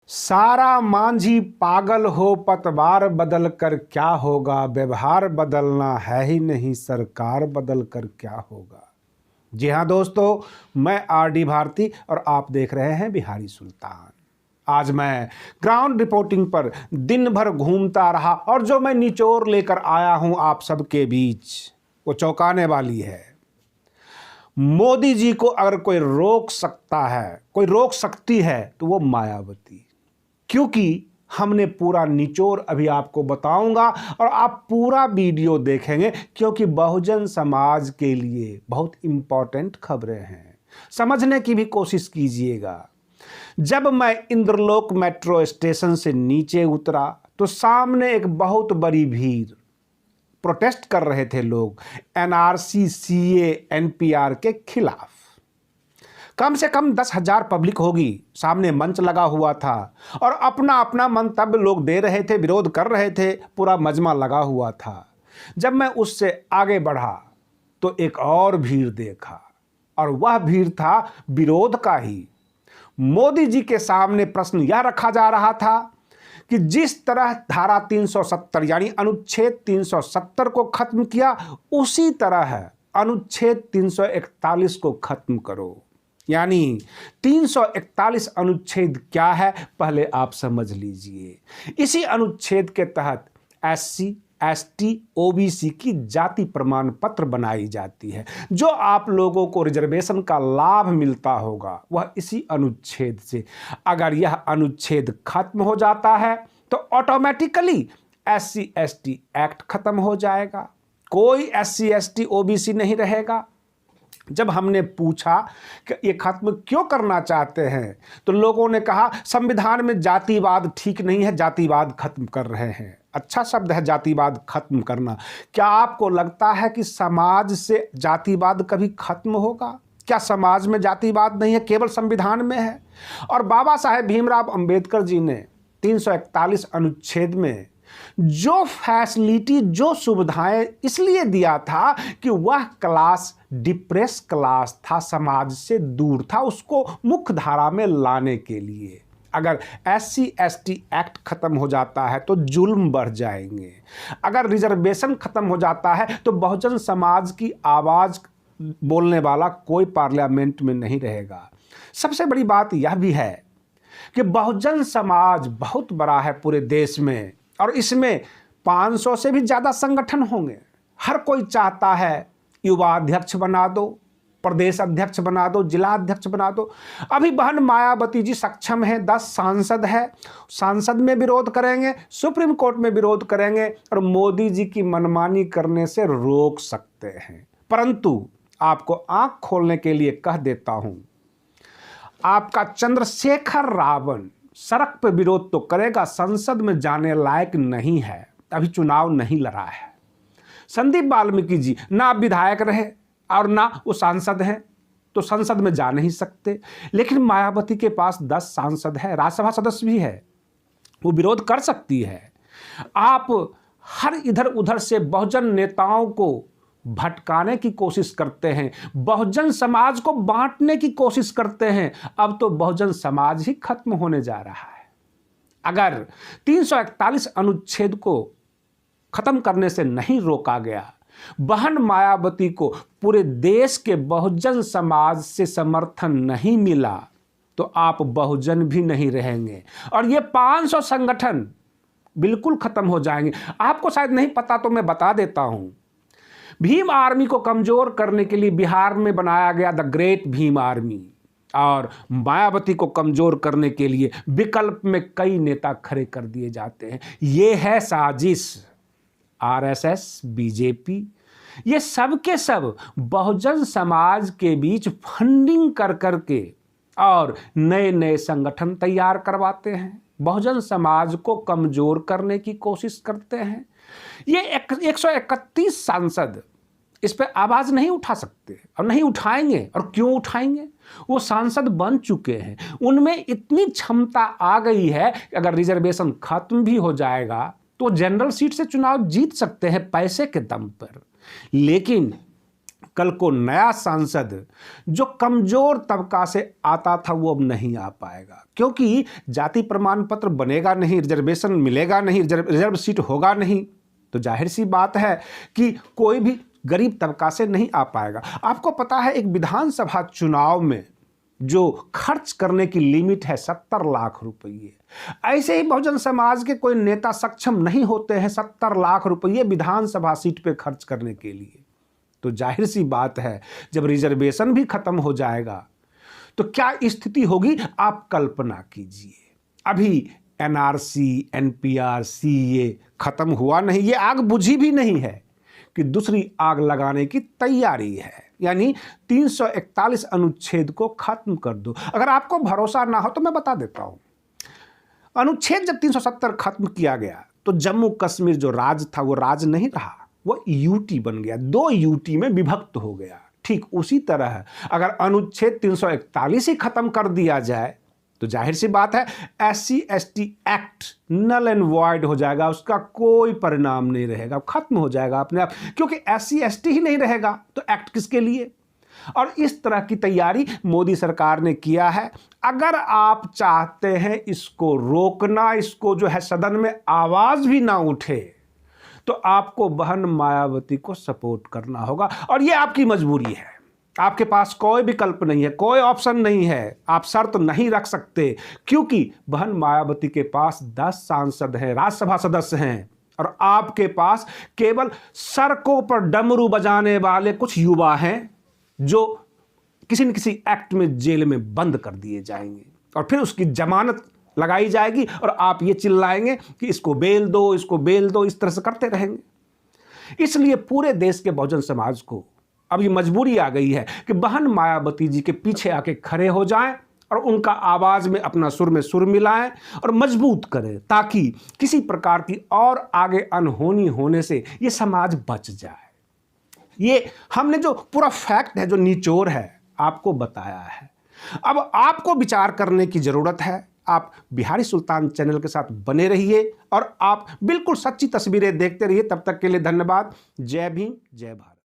सारा मांझी पागल हो पतवार बदल कर क्या होगा। व्यवहार बदलना है ही नहीं, सरकार बदल कर क्या होगा। जी हाँ दोस्तों, मैं आर.डी. भारती और आप देख रहे हैं बिहारी सुल्तान। आज मैं ग्राउंड रिपोर्टिंग पर दिन भर घूमता रहा और जो मैं निचोड़ लेकर आया हूं आप सबके बीच वो चौंकाने वाली है। मोदी जी को अगर कोई रोक सकता है, कोई रोक सकती है तो वो मायावती, क्योंकि हमने पूरा निचोड़ अभी आपको बताऊंगा और आप पूरा वीडियो देखेंगे क्योंकि बहुजन समाज के लिए बहुत इंपॉर्टेंट खबरें हैं। समझने की भी कोशिश कीजिएगा। जब मैं इंद्रलोक मेट्रो स्टेशन से नीचे उतरा तो सामने एक बहुत बड़ी भीड़, प्रोटेस्ट कर रहे थे लोग एनआरसी, सीए, एनपीआर के खिलाफ। कम से कम 10,000 पब्लिक होगी। सामने मंच लगा हुआ था और अपना अपना मंतव्य लोग दे रहे थे, विरोध कर रहे थे, पूरा मजमा लगा हुआ था। जब मैं उससे आगे बढ़ा तो एक और भीड़ देखा और वह भीड़ था विरोध का ही। मोदी जी के सामने प्रश्न यह रखा जा रहा था कि जिस तरह धारा 370 यानी अनुच्छेद 370 को खत्म किया उसी तरह अनुच्छेद 341 को खत्म करो। यानी 341 अनुच्छेद क्या है पहले आप समझ लीजिए। इसी अनुच्छेद के तहत एससी, एसटी, ओबीसी की जाति प्रमाण पत्र बनाई जाती है। जो आप लोगों को रिजर्वेशन का लाभ मिलता होगा वह इसी अनुच्छेद से। अगर यह अनुच्छेद खत्म हो जाता है तो ऑटोमेटिकली एससी एसटी एक्ट खत्म हो जाएगा। कोई एससी एसटी ओबीसी नहीं रहेगा। जब हमने पूछा कि ये खत्म क्यों करना चाहते हैं तो लोगों ने कहा संविधान में जातिवाद ठीक नहीं है, जातिवाद खत्म कर रहे हैं। अच्छा शब्द है जातिवाद खत्म करना। क्या आपको लगता है कि समाज से जातिवाद कभी खत्म होगा? क्या समाज में जातिवाद नहीं है, केवल संविधान में है? और बाबा साहेब भीमराव अंबेडकर जी ने 341 अनुच्छेद में जो फैसिलिटी, जो सुविधाएं इसलिए दिया था कि वह क्लास डिप्रेस क्लास था, समाज से दूर था, उसको मुख्य धारा में लाने के लिए। अगर एससी एसटी एक्ट खत्म हो जाता है तो जुल्म बढ़ जाएंगे। अगर रिजर्वेशन खत्म हो जाता है तो बहुजन समाज की आवाज बोलने वाला कोई पार्लियामेंट में नहीं रहेगा। सबसे बड़ी बात यह भी है कि बहुजन समाज बहुत बड़ा है पूरे देश में और इसमें 500 से भी ज़्यादा संगठन होंगे। हर कोई चाहता है युवा अध्यक्ष बना दो, प्रदेश अध्यक्ष बना दो, जिला अध्यक्ष बना दो। अभी बहन मायावती जी सक्षम है, 10 सांसद है, सांसद में विरोध करेंगे, सुप्रीम कोर्ट में विरोध करेंगे और मोदी जी की मनमानी करने से रोक सकते हैं। परंतु आपको आंख खोलने के लिए कह देता हूं, आपका चंद्रशेखर रावण सड़क पर विरोध तो करेगा, संसद में जाने लायक नहीं है, अभी चुनाव नहीं लड़ा है। संदीप वाल्मीकि जी ना विधायक रहे और ना वो सांसद हैं तो संसद में जा नहीं सकते। लेकिन मायावती के पास 10 सांसद है, राज्यसभा सदस्य भी है, वो विरोध कर सकती है। आप हर इधर उधर से बहुजन नेताओं को भटकाने की कोशिश करते हैं, बहुजन समाज को बांटने की कोशिश करते हैं। अब तो बहुजन समाज ही खत्म होने जा रहा है। अगर 341 अनुच्छेद को खत्म करने से नहीं रोका गया, बहन मायावती को पूरे देश के बहुजन समाज से समर्थन नहीं मिला तो आप बहुजन भी नहीं रहेंगे और ये 500 संगठन बिल्कुल खत्म हो जाएंगे। आपको शायद नहीं पता तो मैं बता देता हूं। भीम आर्मी को कमजोर करने के लिए बिहार में बनाया गया द ग्रेट भीम आर्मी और मायावती को कमजोर करने के लिए विकल्प में कई नेता खड़े कर दिए जाते हैं। ये है साजिश। आरएसएस, बीजेपी, ये सब के सब बहुजन समाज के बीच फंडिंग कर करके और नए नए संगठन तैयार करवाते हैं, बहुजन समाज को कमजोर करने की कोशिश करते हैं। ये 131 सांसद इस पर आवाज नहीं उठा सकते और नहीं उठाएंगे। और क्यों उठाएंगे? वो सांसद बन चुके हैं, उनमें इतनी क्षमता आ गई है कि अगर रिजर्वेशन खत्म भी हो जाएगा तो जनरल सीट से चुनाव जीत सकते हैं पैसे के दम पर। लेकिन कल को नया सांसद जो कमजोर तबका से आता था वो अब नहीं आ पाएगा, क्योंकि जाति प्रमाण पत्र बनेगा नहीं, रिजर्वेशन मिलेगा नहीं, रिजर्व सीट होगा नहीं, तो जाहिर सी बात है कि कोई भी गरीब तबका से नहीं आ पाएगा। आपको पता है एक विधानसभा चुनाव में जो खर्च करने की लिमिट है 70 लाख रुपये, ऐसे ही बहुजन समाज के कोई नेता सक्षम नहीं होते हैं 70 लाख रुपये विधानसभा सीट पे खर्च करने के लिए। तो जाहिर सी बात है जब रिजर्वेशन भी खत्म हो जाएगा तो क्या स्थिति होगी आप कल्पना कीजिए। अभी एनआरसी, एनपीआर, सीए खत्म हुआ नहीं, ये आग बुझी भी नहीं है कि दूसरी आग लगाने की तैयारी है, यानी 341 अनुच्छेद को खत्म कर दो। अगर आपको भरोसा ना हो तो मैं बता देता हूं, अनुच्छेद जब 370 खत्म किया गया तो जम्मू कश्मीर जो राज था वो राज नहीं रहा, वो यूटी बन गया, 2 यूटी में विभक्त हो गया। ठीक उसी तरह अगर अनुच्छेद 341 ही खत्म कर दिया जाए तो जाहिर सी बात है SC/ST act null and void हो जाएगा, उसका कोई परिणाम नहीं रहेगा, खत्म हो जाएगा अपने आप, क्योंकि SC/ST ही नहीं रहेगा तो एक्ट किसके लिए। और इस तरह की तैयारी मोदी सरकार ने किया है। अगर आप चाहते हैं इसको रोकना, इसको जो है सदन में आवाज भी ना उठे, तो आपको बहन मायावती को सपोर्ट करना होगा, और यह आपकी मजबूरी है। आपके पास कोई विकल्प नहीं है, कोई ऑप्शन नहीं है, आप शर्त नहीं रख सकते, क्योंकि बहन मायावती के पास 10 सांसद हैं, राज्यसभा सदस्य हैं, और आपके पास केवल सड़कों पर डमरू बजाने वाले कुछ युवा हैं जो किसी न किसी एक्ट में जेल में बंद कर दिए जाएंगे और फिर उसकी जमानत लगाई जाएगी और आप ये चिल्लाएंगे कि इसको बेल दो, इसको बेल दो, इस तरह से करते रहेंगे। इसलिए पूरे देश के बहुजन समाज को अब ये मजबूरी आ गई है कि बहन मायावती जी के पीछे आके खड़े हो जाएं और उनका आवाज में अपना सुर में सुर मिलाएं और मजबूत करें, ताकि किसी प्रकार की और आगे अनहोनी होने से ये समाज बच जाए। ये हमने जो पूरा फैक्ट है, जो निचोड़ है, आपको बताया है। अब आपको विचार करने की जरूरत है। आप बिहारी सुल्तान चैनल के साथ बने रहिए और आप बिल्कुल सच्ची तस्वीरें देखते रहिए। तब तक के लिए धन्यवाद। जय भीम, जय भारत।